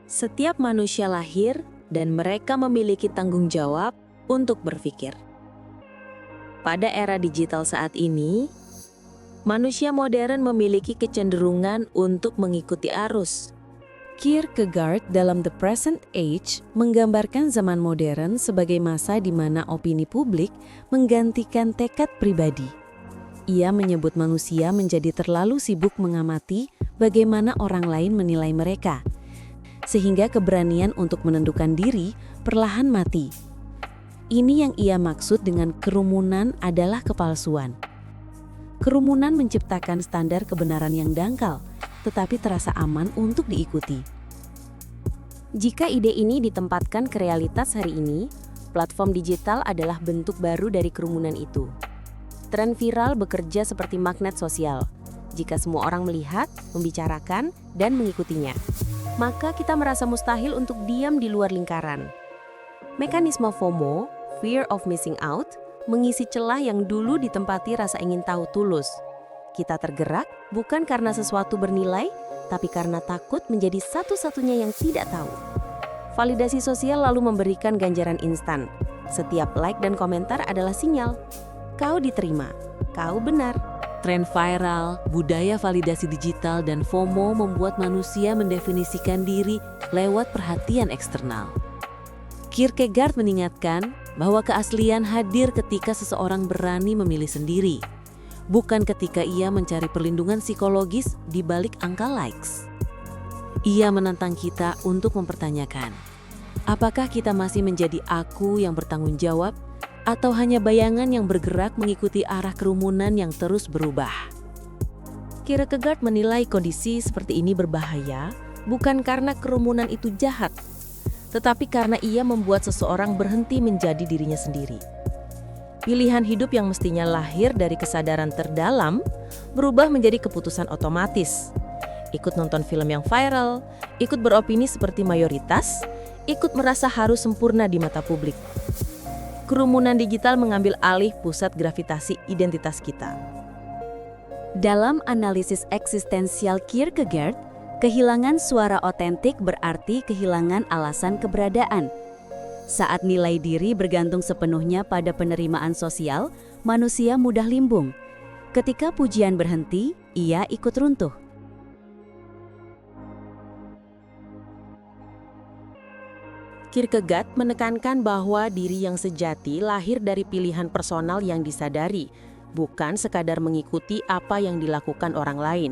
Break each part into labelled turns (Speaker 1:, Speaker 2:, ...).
Speaker 1: Setiap manusia lahir dan mereka memiliki tanggung jawab untuk berpikir. Pada era digital saat ini, manusia modern memiliki kecenderungan untuk mengikuti arus. Kierkegaard dalam The Present Age menggambarkan zaman modern sebagai masa di mana opini publik menggantikan tekad pribadi. Ia menyebut manusia menjadi terlalu sibuk mengamati bagaimana orang lain menilai mereka, sehingga keberanian untuk menentukan diri perlahan mati. Ini yang ia maksud dengan kerumunan adalah kepalsuan. Kerumunan menciptakan standar kebenaran yang dangkal, tetapi terasa aman untuk diikuti. Jika ide ini ditempatkan ke realitas hari ini, platform digital adalah bentuk baru dari kerumunan itu. Tren viral bekerja seperti magnet sosial. Jika semua orang melihat, membicarakan, dan mengikutinya, maka kita merasa mustahil untuk diam di luar lingkaran. Mekanisme FOMO, Fear of Missing Out, mengisi celah yang dulu ditempati rasa ingin tahu tulus. Kita tergerak bukan karena sesuatu bernilai, tapi karena takut menjadi satu-satunya yang tidak tahu. Validasi sosial lalu memberikan ganjaran instan. Setiap like dan komentar adalah sinyal. Kau diterima, kau benar. Tren viral, budaya validasi digital, dan FOMO membuat manusia mendefinisikan diri lewat perhatian eksternal. Kierkegaard mengingatkan bahwa keaslian hadir ketika seseorang berani memilih sendiri, bukan ketika ia mencari perlindungan psikologis di balik angka likes. Ia menantang kita untuk mempertanyakan, apakah kita masih menjadi aku yang bertanggung jawab, atau hanya bayangan yang bergerak mengikuti arah kerumunan yang terus berubah. Kierkegaard menilai kondisi seperti ini berbahaya bukan karena kerumunan itu jahat, tetapi karena ia membuat seseorang berhenti menjadi dirinya sendiri. Pilihan hidup yang mestinya lahir dari kesadaran terdalam berubah menjadi keputusan otomatis. Ikut nonton film yang viral, ikut beropini seperti mayoritas, ikut merasa harus sempurna di mata publik. Kerumunan digital mengambil alih pusat gravitasi identitas kita. Dalam analisis eksistensial Kierkegaard, kehilangan suara otentik berarti kehilangan alasan keberadaan. Saat nilai diri bergantung sepenuhnya pada penerimaan sosial, manusia mudah limbung. Ketika pujian berhenti, ia ikut runtuh. Kierkegaard menekankan bahwa diri yang sejati lahir dari pilihan personal yang disadari, bukan sekadar mengikuti apa yang dilakukan orang lain.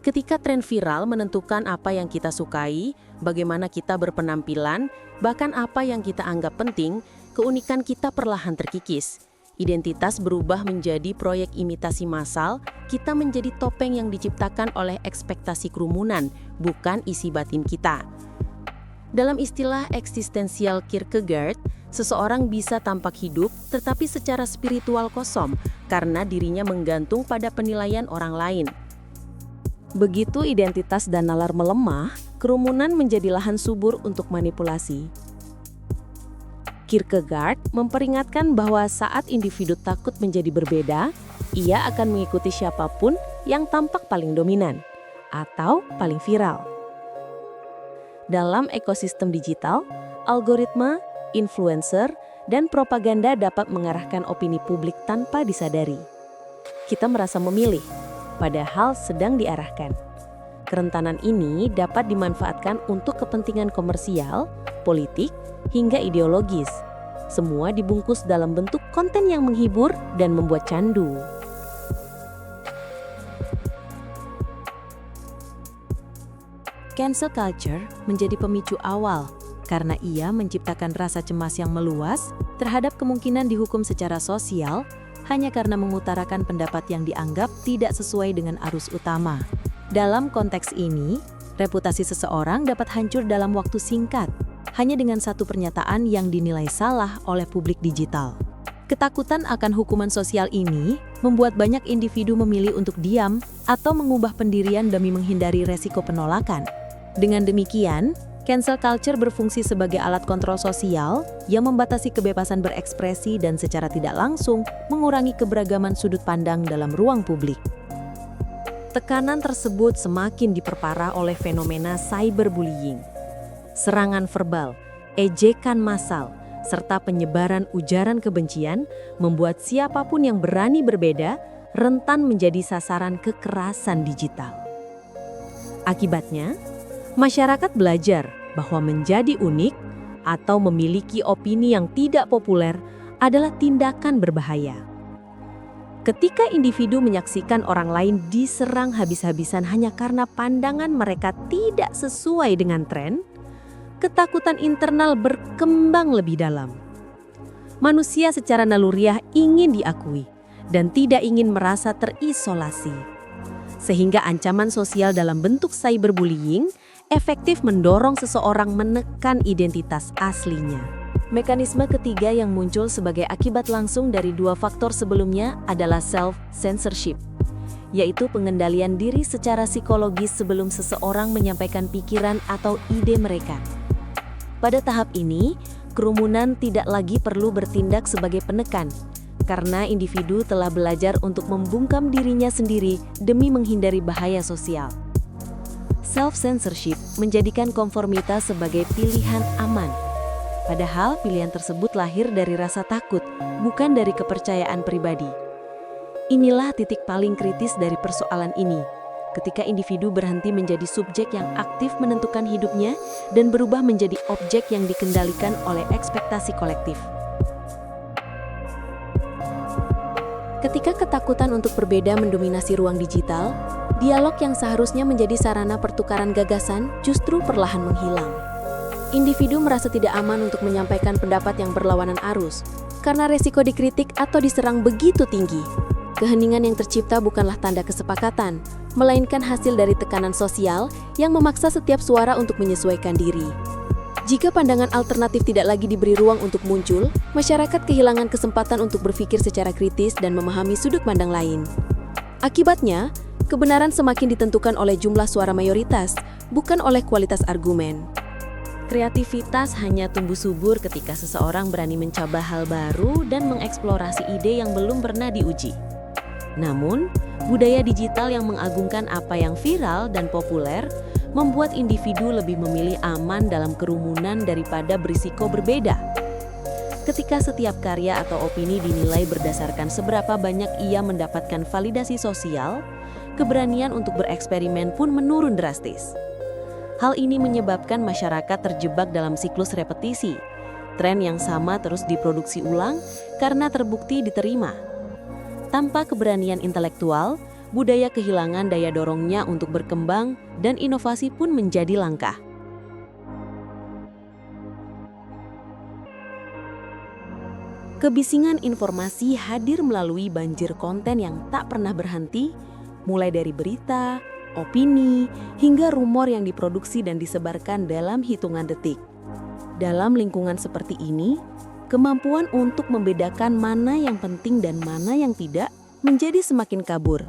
Speaker 1: Ketika tren viral menentukan apa yang kita sukai, bagaimana kita berpenampilan, bahkan apa yang kita anggap penting, keunikan kita perlahan terkikis. Identitas berubah menjadi proyek imitasi massal, kita menjadi topeng yang diciptakan oleh ekspektasi kerumunan, bukan isi batin kita. Dalam istilah eksistensial Kierkegaard, seseorang bisa tampak hidup tetapi secara spiritual kosong karena dirinya menggantung pada penilaian orang lain. Begitu identitas dan nalar melemah, kerumunan menjadi lahan subur untuk manipulasi. Kierkegaard memperingatkan bahwa saat individu takut menjadi berbeda, ia akan mengikuti siapapun yang tampak paling dominan atau paling viral. Dalam ekosistem digital, algoritma, influencer, dan propaganda dapat mengarahkan opini publik tanpa disadari. Kita merasa memilih, padahal sedang diarahkan. Kerentanan ini dapat dimanfaatkan untuk kepentingan komersial, politik, hingga ideologis. Semua dibungkus dalam bentuk konten yang menghibur dan membuat candu. Cancel culture menjadi pemicu awal karena ia menciptakan rasa cemas yang meluas terhadap kemungkinan dihukum secara sosial hanya karena mengutarakan pendapat yang dianggap tidak sesuai dengan arus utama. Dalam konteks ini, reputasi seseorang dapat hancur dalam waktu singkat hanya dengan satu pernyataan yang dinilai salah oleh publik digital. Ketakutan akan hukuman sosial ini membuat banyak individu memilih untuk diam atau mengubah pendirian demi menghindari resiko penolakan. Dengan demikian, cancel culture berfungsi sebagai alat kontrol sosial yang membatasi kebebasan berekspresi dan secara tidak langsung mengurangi keberagaman sudut pandang dalam ruang publik. Tekanan tersebut semakin diperparah oleh fenomena cyberbullying. Serangan verbal, ejekan massal, serta penyebaran ujaran kebencian membuat siapapun yang berani berbeda rentan menjadi sasaran kekerasan digital. Akibatnya, masyarakat belajar bahwa menjadi unik atau memiliki opini yang tidak populer adalah tindakan berbahaya. Ketika individu menyaksikan orang lain diserang habis-habisan hanya karena pandangan mereka tidak sesuai dengan tren, ketakutan internal berkembang lebih dalam. Manusia secara naluriah ingin diakui dan tidak ingin merasa terisolasi. Sehingga ancaman sosial dalam bentuk cyberbullying efektif mendorong seseorang menekan identitas aslinya. Mekanisme ketiga yang muncul sebagai akibat langsung dari dua faktor sebelumnya adalah self-censorship, yaitu pengendalian diri secara psikologis sebelum seseorang menyampaikan pikiran atau ide mereka. Pada tahap ini, kerumunan tidak lagi perlu bertindak sebagai penekan, karena individu telah belajar untuk membungkam dirinya sendiri demi menghindari bahaya sosial. Self-censorship menjadikan konformitas sebagai pilihan aman. Padahal pilihan tersebut lahir dari rasa takut, bukan dari kepercayaan pribadi. Inilah titik paling kritis dari persoalan ini, ketika individu berhenti menjadi subjek yang aktif menentukan hidupnya dan berubah menjadi objek yang dikendalikan oleh ekspektasi kolektif. Ketika ketakutan untuk berbeda mendominasi ruang digital, dialog yang seharusnya menjadi sarana pertukaran gagasan justru perlahan menghilang. Individu merasa tidak aman untuk menyampaikan pendapat yang berlawanan arus, karena resiko dikritik atau diserang begitu tinggi. Keheningan yang tercipta bukanlah tanda kesepakatan, melainkan hasil dari tekanan sosial yang memaksa setiap suara untuk menyesuaikan diri. Jika pandangan alternatif tidak lagi diberi ruang untuk muncul, masyarakat kehilangan kesempatan untuk berpikir secara kritis dan memahami sudut pandang lain. Akibatnya, kebenaran semakin ditentukan oleh jumlah suara mayoritas, bukan oleh kualitas argumen. Kreativitas hanya tumbuh subur ketika seseorang berani mencoba hal baru dan mengeksplorasi ide yang belum pernah diuji. Namun, budaya digital yang mengagungkan apa yang viral dan populer membuat individu lebih memilih aman dalam kerumunan daripada berisiko berbeda. Ketika setiap karya atau opini dinilai berdasarkan seberapa banyak ia mendapatkan validasi sosial, keberanian untuk bereksperimen pun menurun drastis. Hal ini menyebabkan masyarakat terjebak dalam siklus repetisi. Tren yang sama terus diproduksi ulang karena terbukti diterima. Tanpa keberanian intelektual, budaya kehilangan daya dorongnya untuk berkembang dan inovasi pun menjadi langka. Kebisingan informasi hadir melalui banjir konten yang tak pernah berhenti, mulai dari berita, opini, hingga rumor yang diproduksi dan disebarkan dalam hitungan detik. Dalam lingkungan seperti ini, kemampuan untuk membedakan mana yang penting dan mana yang tidak menjadi semakin kabur.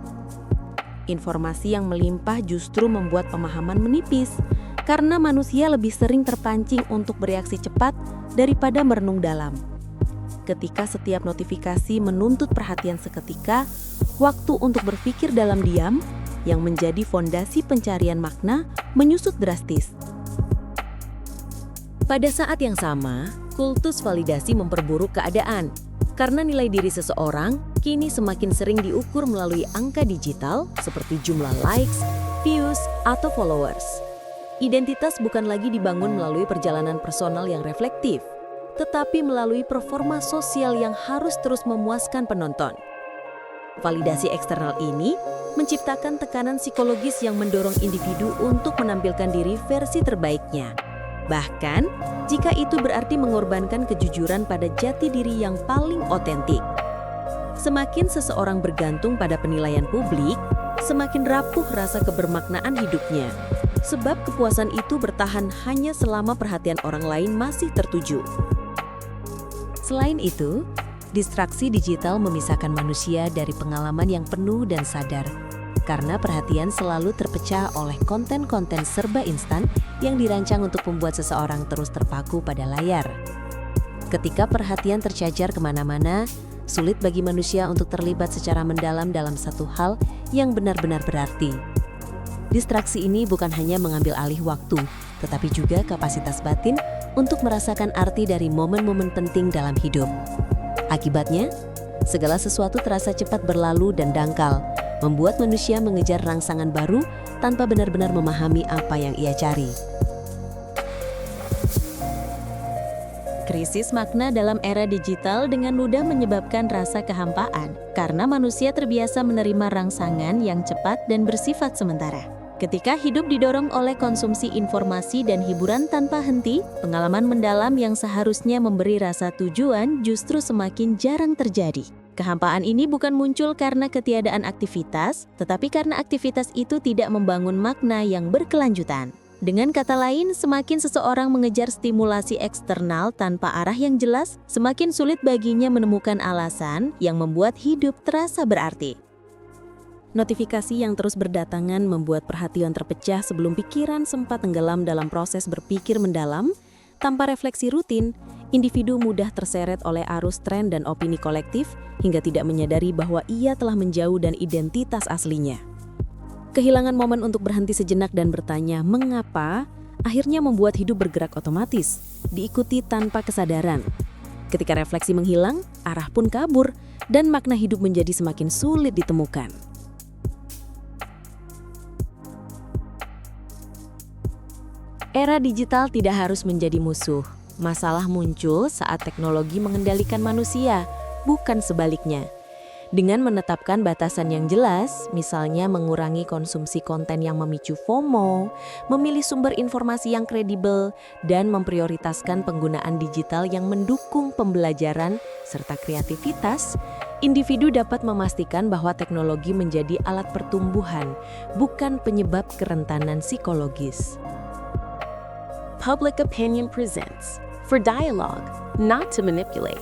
Speaker 1: Informasi yang melimpah justru membuat pemahaman menipis, karena manusia lebih sering terpancing untuk bereaksi cepat daripada merenung dalam. Ketika setiap notifikasi menuntut perhatian seketika, waktu untuk berpikir dalam diam yang menjadi fondasi pencarian makna menyusut drastis. Pada saat yang sama, kultus validasi memperburuk keadaan, karena nilai diri seseorang kini semakin sering diukur melalui angka digital seperti jumlah likes, views, atau followers. Identitas bukan lagi dibangun melalui perjalanan personal yang reflektif, tetapi melalui performa sosial yang harus terus memuaskan penonton. Validasi eksternal ini menciptakan tekanan psikologis yang mendorong individu untuk menampilkan diri versi terbaiknya. Bahkan, jika itu berarti mengorbankan kejujuran pada jati diri yang paling otentik. Semakin seseorang bergantung pada penilaian publik, semakin rapuh rasa kebermaknaan hidupnya. Sebab kepuasan itu bertahan hanya selama perhatian orang lain masih tertuju. Selain itu, distraksi digital memisahkan manusia dari pengalaman yang penuh dan sadar, karena perhatian selalu terpecah oleh konten-konten serba instan yang dirancang untuk membuat seseorang terus terpaku pada layar. Ketika perhatian tercajar kemana-mana,
Speaker 2: sulit bagi manusia untuk terlibat secara mendalam dalam satu hal yang benar-benar berarti. Distraksi ini bukan hanya mengambil alih waktu, tetapi juga kapasitas batin untuk merasakan arti dari momen-momen penting dalam hidup. Akibatnya, segala sesuatu terasa cepat berlalu dan dangkal, membuat manusia mengejar rangsangan baru tanpa benar-benar memahami apa yang ia cari.
Speaker 1: Krisis makna dalam era digital dengan mudah menyebabkan rasa kehampaan karena manusia terbiasa menerima rangsangan yang cepat dan bersifat sementara. Ketika hidup didorong oleh konsumsi informasi dan hiburan tanpa henti, pengalaman mendalam yang seharusnya memberi rasa tujuan justru semakin jarang terjadi. Kehampaan ini bukan muncul karena ketiadaan aktivitas, tetapi karena aktivitas itu tidak membangun makna yang berkelanjutan. Dengan kata lain, semakin seseorang mengejar stimulasi eksternal tanpa arah yang jelas, semakin sulit baginya menemukan alasan yang membuat hidup terasa berarti. Notifikasi yang terus berdatangan membuat perhatian terpecah sebelum pikiran sempat tenggelam dalam proses berpikir mendalam. Tanpa refleksi rutin, individu mudah terseret oleh arus tren dan opini kolektif hingga tidak menyadari bahwa ia telah menjauh dari identitas aslinya. Kehilangan momen untuk berhenti sejenak dan bertanya mengapa akhirnya membuat hidup bergerak otomatis, diikuti tanpa kesadaran. Ketika refleksi menghilang, arah pun kabur dan makna hidup menjadi semakin sulit ditemukan. Era digital tidak harus menjadi musuh. Masalah muncul saat teknologi mengendalikan manusia, bukan sebaliknya. Dengan menetapkan batasan yang jelas, misalnya mengurangi konsumsi konten yang memicu FOMO, memilih sumber informasi yang kredibel, dan memprioritaskan penggunaan digital yang mendukung pembelajaran serta kreativitas, individu dapat memastikan bahwa teknologi menjadi alat pertumbuhan, bukan penyebab kerentanan psikologis.
Speaker 3: Public Opinion presents, for dialogue, not to manipulate.